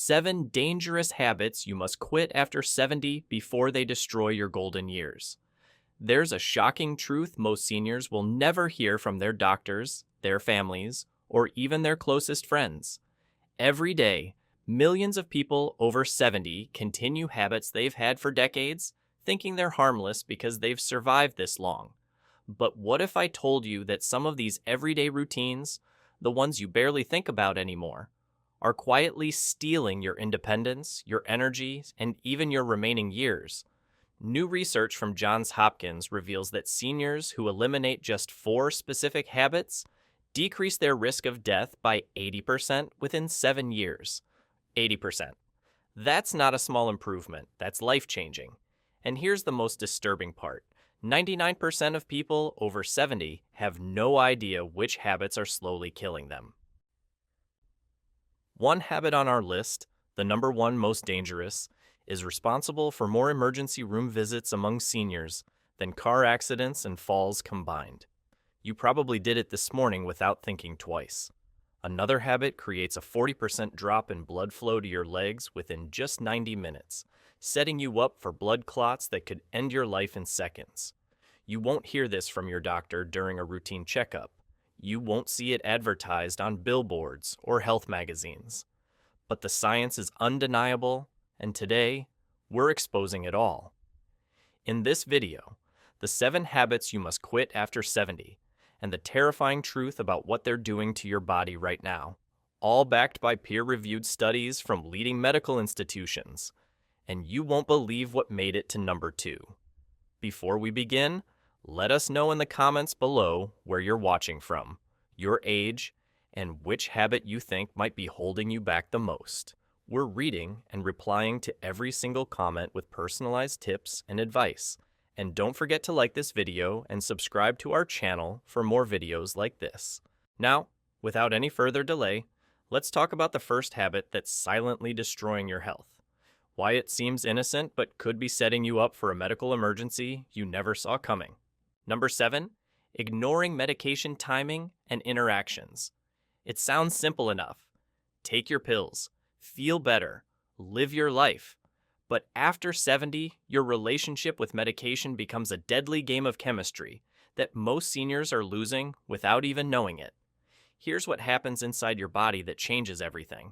7 dangerous habits you must quit after 70 before they destroy your golden years. There's a shocking truth most seniors will never hear from their doctors, their families, or even their closest friends. Every day, millions of people over 70 continue habits they've had for decades, thinking they're harmless because they've survived this long. But what if I told you that some of these everyday routines, the ones you barely think about anymore, are quietly stealing your independence, your energy, and even your remaining years? New research from Johns Hopkins reveals that seniors who eliminate just 4 specific habits decrease their risk of death by 80% within 7 years. 80%. That's not a small improvement, that's life-changing. And here's the most disturbing part. 99% of people over 70 have no idea which habits are slowly killing them. One habit on our list, the number 1 most dangerous, is responsible for more emergency room visits among seniors than car accidents and falls combined. You probably did it this morning without thinking twice. Another habit creates a 40% drop in blood flow to your legs within just 90 minutes, setting you up for blood clots that could end your life in seconds. You won't hear this from your doctor during a routine checkup. You won't see it advertised on billboards or health magazines. But the science is undeniable, and today, we're exposing it all. In this video, the 7 habits you must quit after 70, and the terrifying truth about what they're doing to your body right now, all backed by peer-reviewed studies from leading medical institutions. And you won't believe what made it to number 2. Before we begin, let us know in the comments below where you're watching from, your age, and which habit you think might be holding you back the most. We're reading and replying to every single comment with personalized tips and advice. And don't forget to like this video and subscribe to our channel for more videos like this. Now, without any further delay, let's talk about the first habit that's silently destroying your health. Why it seems innocent but could be setting you up for a medical emergency you never saw coming. Number 7, ignoring medication timing and interactions. It sounds simple enough. Take your pills, feel better, live your life. But after 70, your relationship with medication becomes a deadly game of chemistry that most seniors are losing without even knowing it. Here's what happens inside your body that changes everything.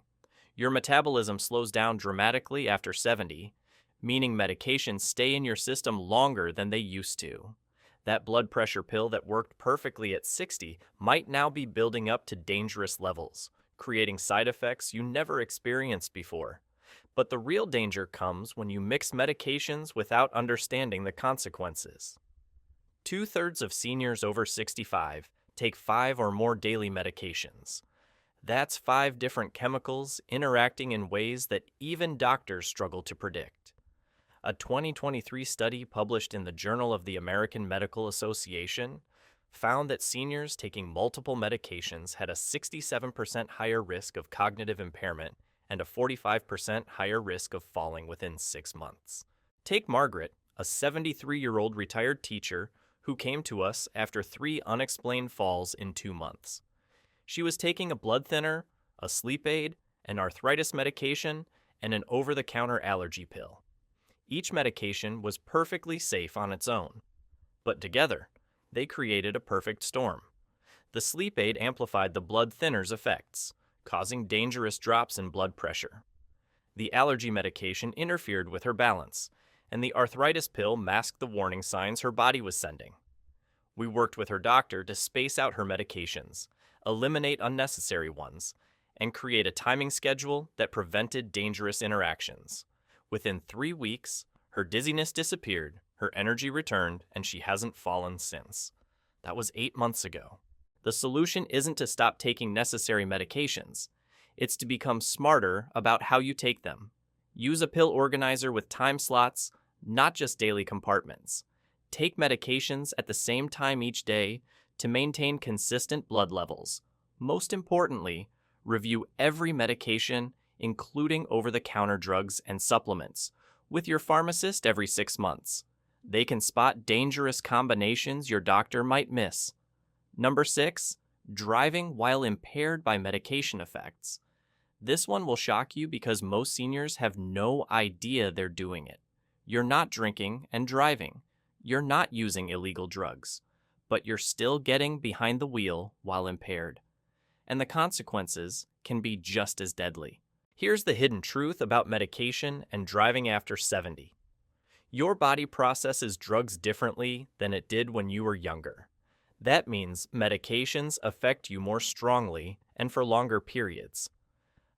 Your metabolism slows down dramatically after 70, meaning medications stay in your system longer than they used to. That blood pressure pill that worked perfectly at 60 might now be building up to dangerous levels, creating side effects you never experienced before. But the real danger comes when you mix medications without understanding the consequences. 2/3 of seniors over 65 take 5 or more daily medications. That's 5 different chemicals interacting in ways that even doctors struggle to predict. A 2023 study published in the Journal of the American Medical Association found that seniors taking multiple medications had a 67% higher risk of cognitive impairment and a 45% higher risk of falling within 6 months. Take Margaret, a 73-year-old retired teacher who came to us after 3 unexplained falls in 2 months. She was taking a blood thinner, a sleep aid, an arthritis medication, and an over-the-counter allergy pill. Each medication was perfectly safe on its own, but together, they created a perfect storm. The sleep aid amplified the blood thinner's effects, causing dangerous drops in blood pressure. The allergy medication interfered with her balance, and the arthritis pill masked the warning signs her body was sending. We worked with her doctor to space out her medications, eliminate unnecessary ones, and create a timing schedule that prevented dangerous interactions. Within 3 weeks, her dizziness disappeared, her energy returned, and she hasn't fallen since. That was 8 months ago. The solution isn't to stop taking necessary medications. It's to become smarter about how you take them. Use a pill organizer with time slots, not just daily compartments. Take medications at the same time each day to maintain consistent blood levels. Most importantly, review every medication, including over-the-counter drugs and supplements, with your pharmacist every 6 months. They can spot dangerous combinations your doctor might miss. Number 6, driving while impaired by medication effects. This one will shock you because most seniors have no idea they're doing it. You're not drinking and driving. You're not using illegal drugs, but you're still getting behind the wheel while impaired. And the consequences can be just as deadly. Here's the hidden truth about medication and driving after 70. Your body processes drugs differently than it did when you were younger. That means medications affect you more strongly and for longer periods.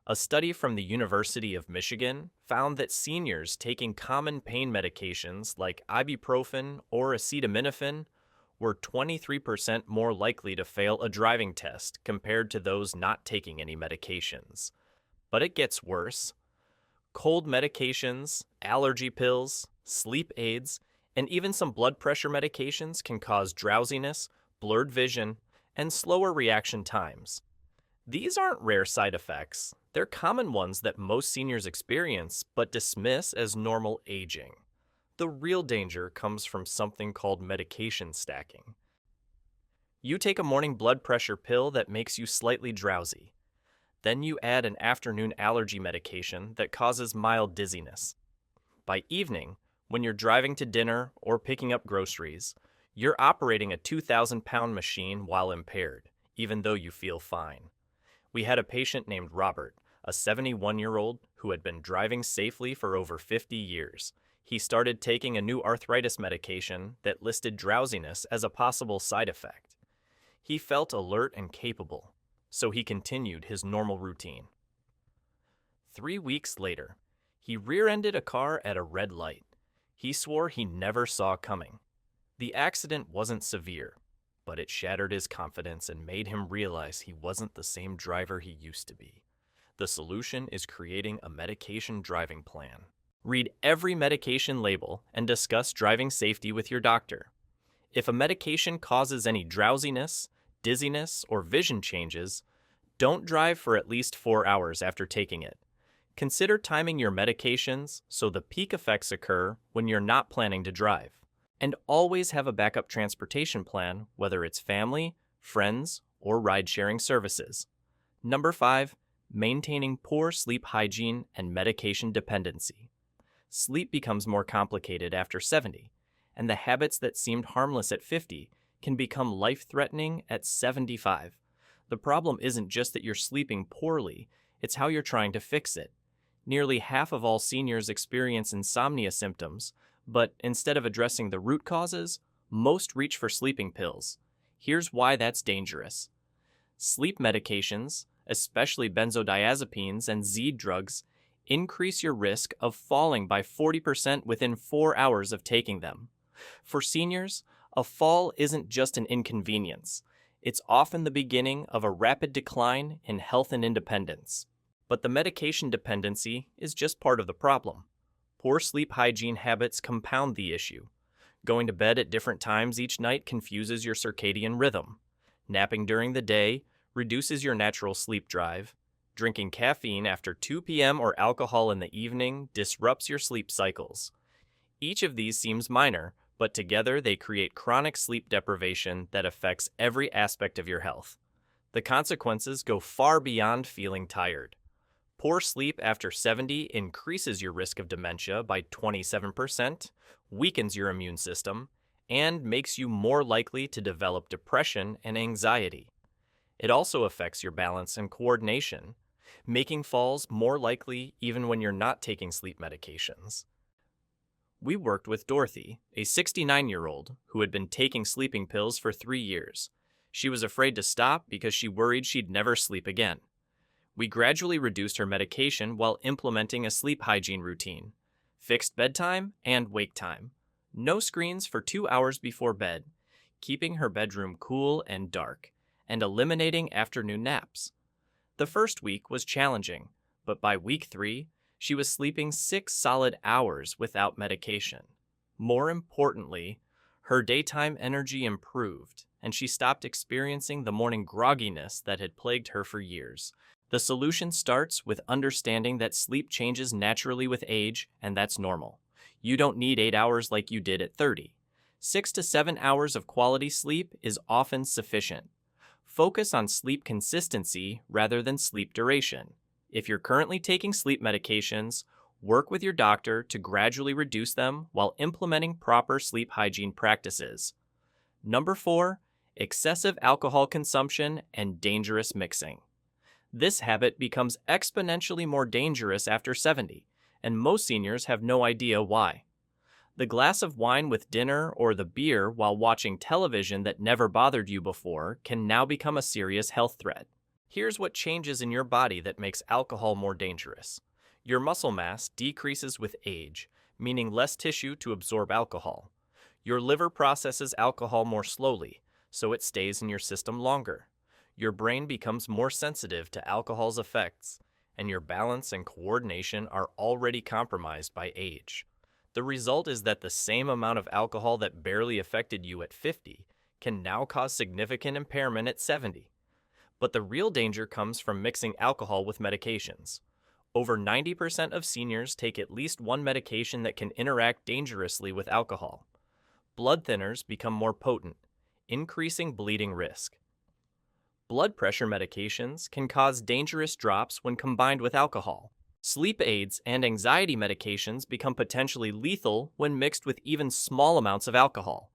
A study from the University of Michigan found that seniors taking common pain medications like ibuprofen or acetaminophen were 23% more likely to fail a driving test compared to those not taking any medications. But it gets worse. Cold medications, allergy pills, sleep aids, and even some blood pressure medications can cause drowsiness, blurred vision, and slower reaction times. These aren't rare side effects. They're common ones that most seniors experience but dismiss as normal aging. The real danger comes from something called medication stacking. You take a morning blood pressure pill that makes you slightly drowsy. Then you add an afternoon allergy medication that causes mild dizziness. By evening, when you're driving to dinner or picking up groceries, you're operating a 2,000-pound machine while impaired, even though you feel fine. We had a patient named Robert, a 71-year-old who had been driving safely for over 50 years. He started taking a new arthritis medication that listed drowsiness as a possible side effect. He felt alert and capable, so he continued his normal routine. 3 weeks later, he rear-ended a car at a red light. He swore he never saw coming. The accident wasn't severe, but it shattered his confidence and made him realize he wasn't the same driver he used to be. The solution is creating a medication driving plan. Read every medication label and discuss driving safety with your doctor. If a medication causes any drowsiness, dizziness, or vision changes, don't drive for at least 4 hours after taking it. Consider timing your medications so the peak effects occur when you're not planning to drive. And always have a backup transportation plan, whether it's family, friends, or ride-sharing services. Number 5, maintaining poor sleep hygiene and medication dependency. Sleep becomes more complicated after 70, and the habits that seemed harmless at 50 can become life-threatening at 75. The problem isn't just that you're sleeping poorly, it's how you're trying to fix it. Nearly half of all seniors experience insomnia symptoms, but instead of addressing the root causes, most reach for sleeping pills. Here's why that's dangerous. Sleep medications, especially benzodiazepines and Z drugs, increase your risk of falling by 40% within 4 hours of taking them. For seniors, a fall isn't just an inconvenience. It's often the beginning of a rapid decline in health and independence. But the medication dependency is just part of the problem. Poor sleep hygiene habits compound the issue. Going to bed at different times each night confuses your circadian rhythm. Napping during the day reduces your natural sleep drive. Drinking caffeine after 2 p.m. or alcohol in the evening disrupts your sleep cycles. Each of these seems minor, but together they create chronic sleep deprivation that affects every aspect of your health. The consequences go far beyond feeling tired. Poor sleep after 70 increases your risk of dementia by 27%, weakens your immune system, and makes you more likely to develop depression and anxiety. It also affects your balance and coordination, making falls more likely even when you're not taking sleep medications. We worked with Dorothy, a 69-year-old who had been taking sleeping pills for 3 years. She was afraid to stop because she worried she'd never sleep again. We gradually reduced her medication while implementing a sleep hygiene routine, fixed bedtime and wake time, no screens for 2 hours before bed, keeping her bedroom cool and dark, and eliminating afternoon naps. The first week was challenging, but by week 3, she was sleeping 6 solid hours without medication. More importantly, her daytime energy improved, and she stopped experiencing the morning grogginess that had plagued her for years. The solution starts with understanding that sleep changes naturally with age, and that's normal. You don't need 8 hours like you did at 30. 6 to 7 hours of quality sleep is often sufficient. Focus on sleep consistency rather than sleep duration. If you're currently taking sleep medications, work with your doctor to gradually reduce them while implementing proper sleep hygiene practices. Number 4, excessive alcohol consumption and dangerous mixing. This habit becomes exponentially more dangerous after 70, and most seniors have no idea why. The glass of wine with dinner or the beer while watching television that never bothered you before can now become a serious health threat. Here's what changes in your body that makes alcohol more dangerous. Your muscle mass decreases with age, meaning less tissue to absorb alcohol. Your liver processes alcohol more slowly, so it stays in your system longer. Your brain becomes more sensitive to alcohol's effects, and your balance and coordination are already compromised by age. The result is that the same amount of alcohol that barely affected you at 50 can now cause significant impairment at 70. But the real danger comes from mixing alcohol with medications. Over 90% of seniors take at least one medication that can interact dangerously with alcohol. Blood thinners become more potent, increasing bleeding risk. Blood pressure medications can cause dangerous drops when combined with alcohol. Sleep aids and anxiety medications become potentially lethal when mixed with even small amounts of alcohol.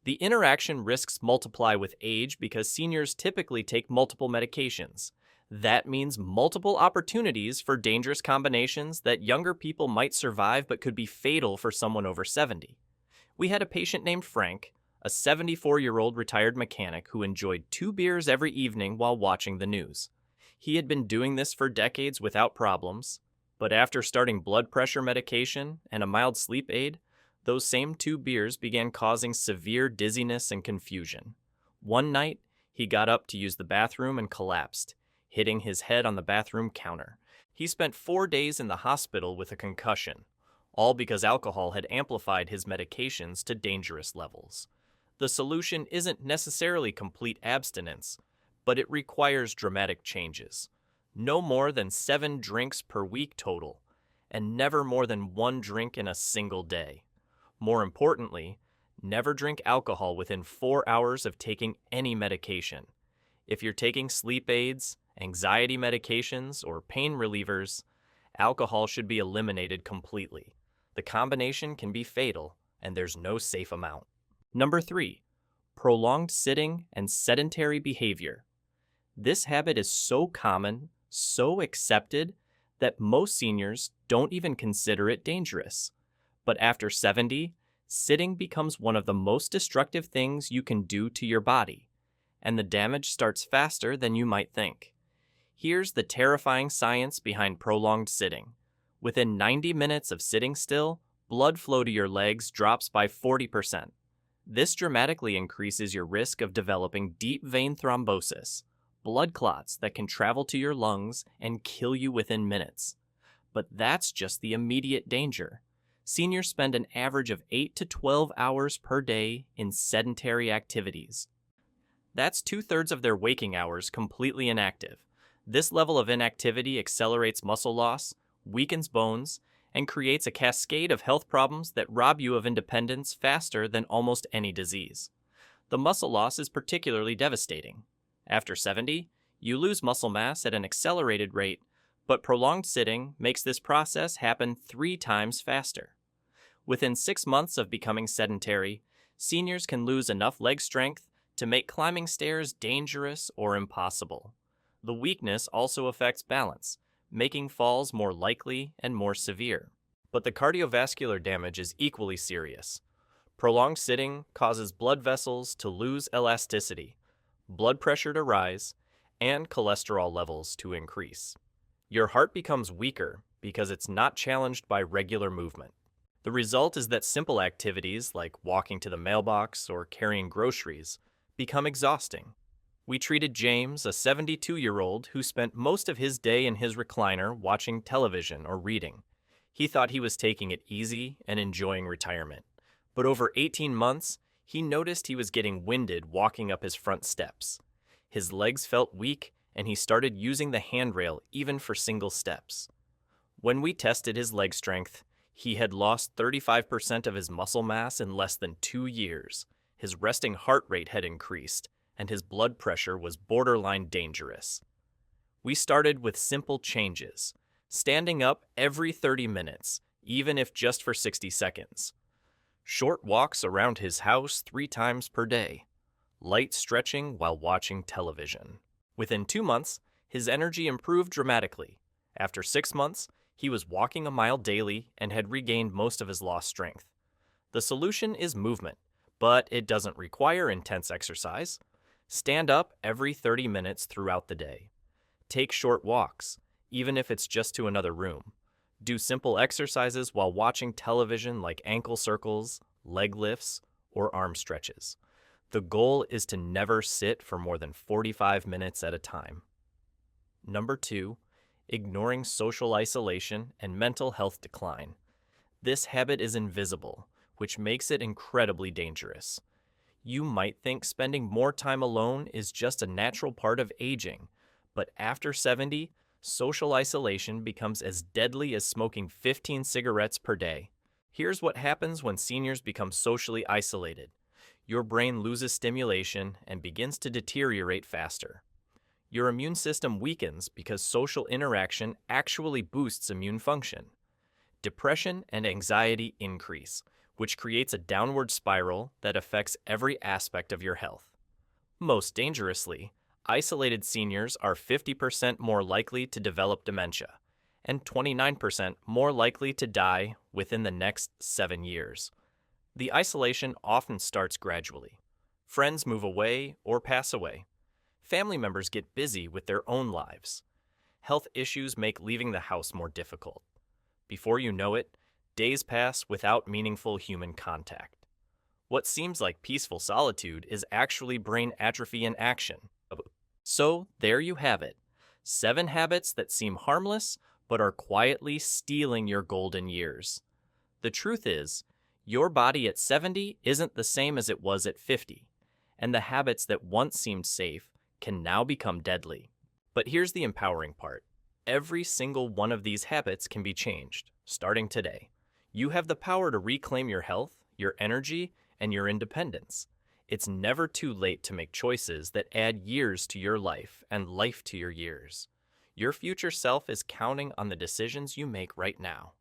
The interaction risks multiply with age because seniors typically take multiple medications. That means multiple opportunities for dangerous combinations that younger people might survive but could be fatal for someone over 70. We had a patient named Frank, a 74-year-old retired mechanic who enjoyed 2 beers every evening while watching the news. He had been doing this for decades without problems, but after starting blood pressure medication and a mild sleep aid, those same 2 beers began causing severe dizziness and confusion. One night, he got up to use the bathroom and collapsed, hitting his head on the bathroom counter. He spent 4 days in the hospital with a concussion, all because alcohol had amplified his medications to dangerous levels. The solution isn't necessarily complete abstinence, but it requires dramatic changes. No more than 7 drinks per week total, and never more than 1 drink in a single day. More importantly, never drink alcohol within 4 hours of taking any medication. If you're taking sleep aids, anxiety medications, or pain relievers, alcohol should be eliminated completely. The combination can be fatal, and there's no safe amount. Number 3, prolonged sitting and sedentary behavior. This habit is so common, so accepted, that most seniors don't even consider it dangerous. But after 70, sitting becomes one of the most destructive things you can do to your body, and the damage starts faster than you might think. Here's the terrifying science behind prolonged sitting. Within 90 minutes of sitting still, blood flow to your legs drops by 40%. This dramatically increases your risk of developing deep vein thrombosis, blood clots that can travel to your lungs and kill you within minutes. But that's just the immediate danger. Seniors spend an average of 8 to 12 hours per day in sedentary activities. That's 2/3 of their waking hours completely inactive. This level of inactivity accelerates muscle loss, weakens bones, and creates a cascade of health problems that rob you of independence faster than almost any disease. The muscle loss is particularly devastating. After 70, you lose muscle mass at an accelerated rate, but prolonged sitting makes this process happen 3 times faster. Within 6 months of becoming sedentary, seniors can lose enough leg strength to make climbing stairs dangerous or impossible. The weakness also affects balance, making falls more likely and more severe. But the cardiovascular damage is equally serious. Prolonged sitting causes blood vessels to lose elasticity, blood pressure to rise, and cholesterol levels to increase. Your heart becomes weaker because it's not challenged by regular movement. The result is that simple activities like walking to the mailbox or carrying groceries become exhausting. We treated James, a 72-year-old who spent most of his day in his recliner watching television or reading. He thought he was taking it easy and enjoying retirement. But over 18 months, he noticed he was getting winded walking up his front steps. His legs felt weak, and he started using the handrail even for single steps. When we tested his leg strength, he had lost 35% of his muscle mass in less than 2 years. His resting heart rate had increased, and his blood pressure was borderline dangerous. We started with simple changes, standing up every 30 minutes, even if just for 60 seconds. Short walks around his house 3 times per day. Light stretching while watching television. Within 2 months, his energy improved dramatically. After 6 months, he was walking a mile daily and had regained most of his lost strength. The solution is movement, but it doesn't require intense exercise. Stand up every 30 minutes throughout the day. Take short walks, even if it's just to another room. Do simple exercises while watching television like ankle circles, leg lifts, or arm stretches. The goal is to never sit for more than 45 minutes at a time. Number 2, ignoring social isolation and mental health decline. This habit is invisible, which makes it incredibly dangerous. You might think spending more time alone is just a natural part of aging, but after 70, social isolation becomes as deadly as smoking 15 cigarettes per day. Here's what happens when seniors become socially isolated. Your brain loses stimulation and begins to deteriorate faster. Your immune system weakens because social interaction actually boosts immune function. Depression and anxiety increase, which creates a downward spiral that affects every aspect of your health. Most dangerously, isolated seniors are 50% more likely to develop dementia and 29% more likely to die within the next 7 years. The isolation often starts gradually. Friends move away or pass away. Family members get busy with their own lives. Health issues make leaving the house more difficult. Before you know it, days pass without meaningful human contact. What seems like peaceful solitude is actually brain atrophy in action. So, there you have it. 7 habits that seem harmless, but are quietly stealing your golden years. The truth is, your body at 70 isn't the same as it was at 50, and the habits that once seemed safe can now become deadly. But here's the empowering part. Every single one of these habits can be changed, starting today. You have the power to reclaim your health, your energy, and your independence. It's never too late to make choices that add years to your life and life to your years. Your future self is counting on the decisions you make right now.